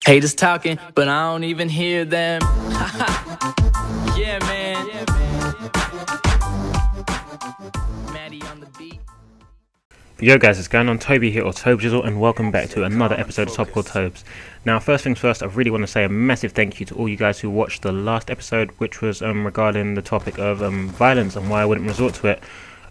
Haters talking, but I don't even hear them. Yeah, man. Maddie on the beat. Yo guys, it's going on, Toby here, or TBJZL, and welcome back to another episode of Topical Tobes. Now, first things first, I really want to say a massive thank you to all you guys who watched the last episode, which was regarding the topic of violence and why I wouldn't resort to it.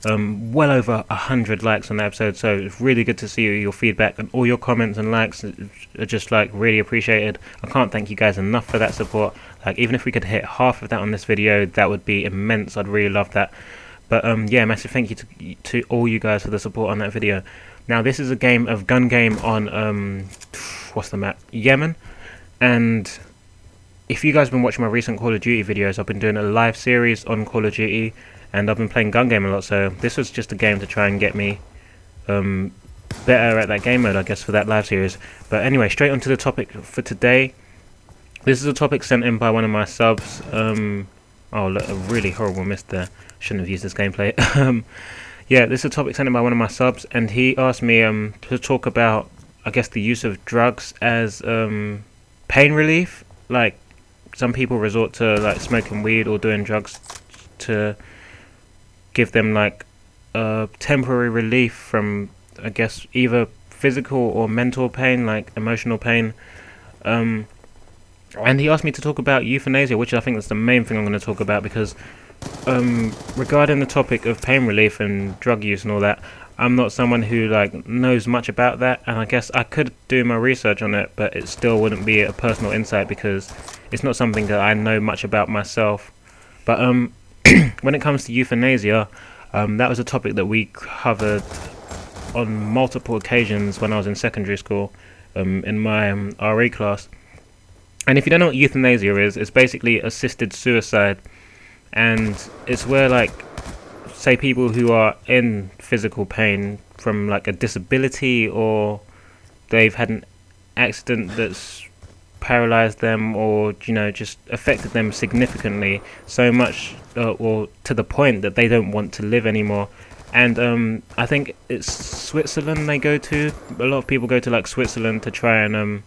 Well over 100 likes on that episode, so it's really good to see your feedback, and all your comments and likes are just like really appreciated. I can't thank you guys enough for that support. Like, even if we could hit half of that on this video, that would be immense. I'd really love that. But yeah, massive thank you to all you guys for the support on that video. Now, this is a gun game on what's the map? Yemen. And if you guys have been watching my recent Call of Duty videos, I've been doing a live series on Call of Duty, and I've been playing gun game a lot, so this was just a game to try and get me better at that game mode, I guess, for that live series. But anyway, straight onto the topic for today. This is a topic sent in by one of my subs. Oh, look, a really horrible miss there. Shouldn't have used this gameplay. Yeah, this is a topic sent in by one of my subs, and he asked me to talk about, I guess, the use of drugs as pain relief. Like, some people resort to like smoking weed or doing drugs to give them like temporary relief from, I guess, either physical or mental pain, like emotional pain. And he asked me to talk about euthanasia, which I think is the main thing I'm going to talk about, because regarding the topic of pain relief and drug use and all that, I'm not someone who like knows much about that, and I guess I could do my research on it, but it still wouldn't be a personal insight because it's not something that I know much about myself. But when it comes to euthanasia, that was a topic that we covered on multiple occasions when I was in secondary school, in my RE class. And if you don't know what euthanasia is, it's basically assisted suicide, and it's where, like, say people who are in physical pain from like a disability, or they've had an accident that's paralyzed them, or, you know, just affected them significantly, so much or to the point that they don't want to live anymore. And I think it's Switzerland they go to. A lot of people go to like Switzerland to try and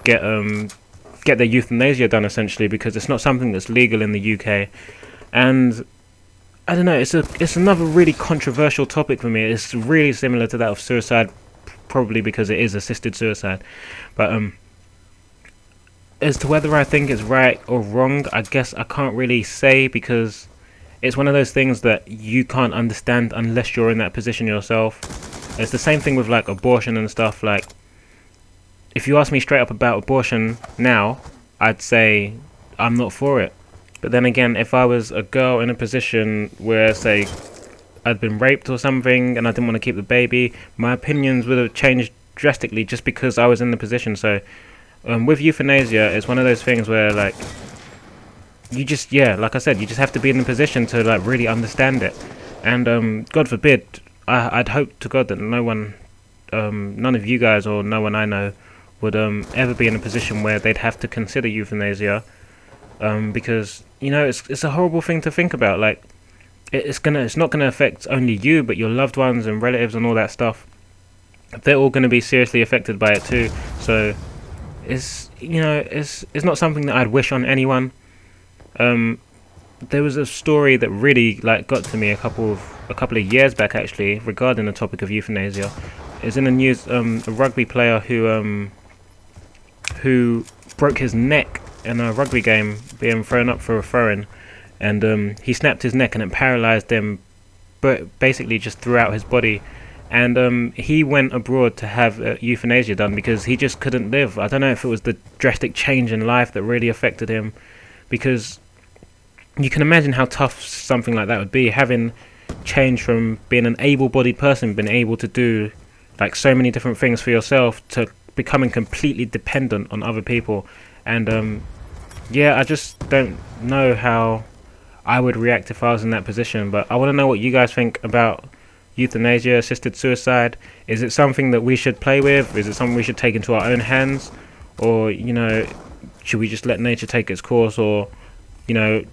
get their euthanasia done, essentially, because it's not something that's legal in the UK. And I don't know, it's another really controversial topic for me. It's really similar to that of suicide, probably because it is assisted suicide. But as to whether I think it's right or wrong, I guess I can't really say, because it's one of those things that you can't understand unless you're in that position yourself. It's the same thing with like abortion and stuff. Like, if you ask me straight up about abortion now, I'd say I'm not for it. But then again, if I was a girl in a position where, say, I'd been raped or something and I didn't want to keep the baby, my opinions would have changed drastically just because I was in the position. So with euthanasia, it's one of those things where, like, you just, yeah, like I said, you just have to be in the position to like really understand it. And God forbid, I'd hope to God that none of you guys or no one I know would ever be in a position where they'd have to consider euthanasia, because, you know, it's a horrible thing to think about. Like, it's not gonna affect only you, but your loved ones and relatives and all that stuff. They're all gonna be seriously affected by it too. So it's, you know, it's not something that I'd wish on anyone. There was a story that really like got to me a couple of years back, actually, regarding the topic of euthanasia. It's in the news. A rugby player who broke his neck in a rugby game, being thrown up for a throw-in, and he snapped his neck and it paralyzed him, but basically just throughout his body. And he went abroad to have euthanasia done because he just couldn't live. I don't know if it was the drastic change in life that really affected him, because you can imagine how tough something like that would be, having changed from being an able-bodied person, being able to do like so many different things for yourself, to becoming completely dependent on other people. And yeah, I just don't know how I would react if I was in that position. But I want to know what you guys think about euthanasia, assisted suicide. Is it something that we should play with? Is it something we should take into our own hands? Or, you know, should we just let nature take its course? Or, you know,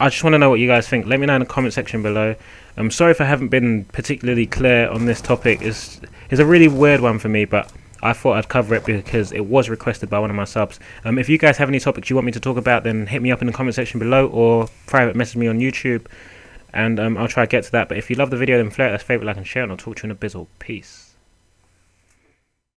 I just want to know what you guys think. Let me know in the comment section below. I'm sorry if I haven't been particularly clear on this topic. It's a really weird one for me, but I thought I'd cover it because it was requested by one of my subs. If you guys have any topics you want me to talk about, then hit me up in the comment section below or private message me on YouTube, and I'll try to get to that. But if you love the video, then flare it as favourite, like and share, and I'll talk to you in a bizzle. Peace.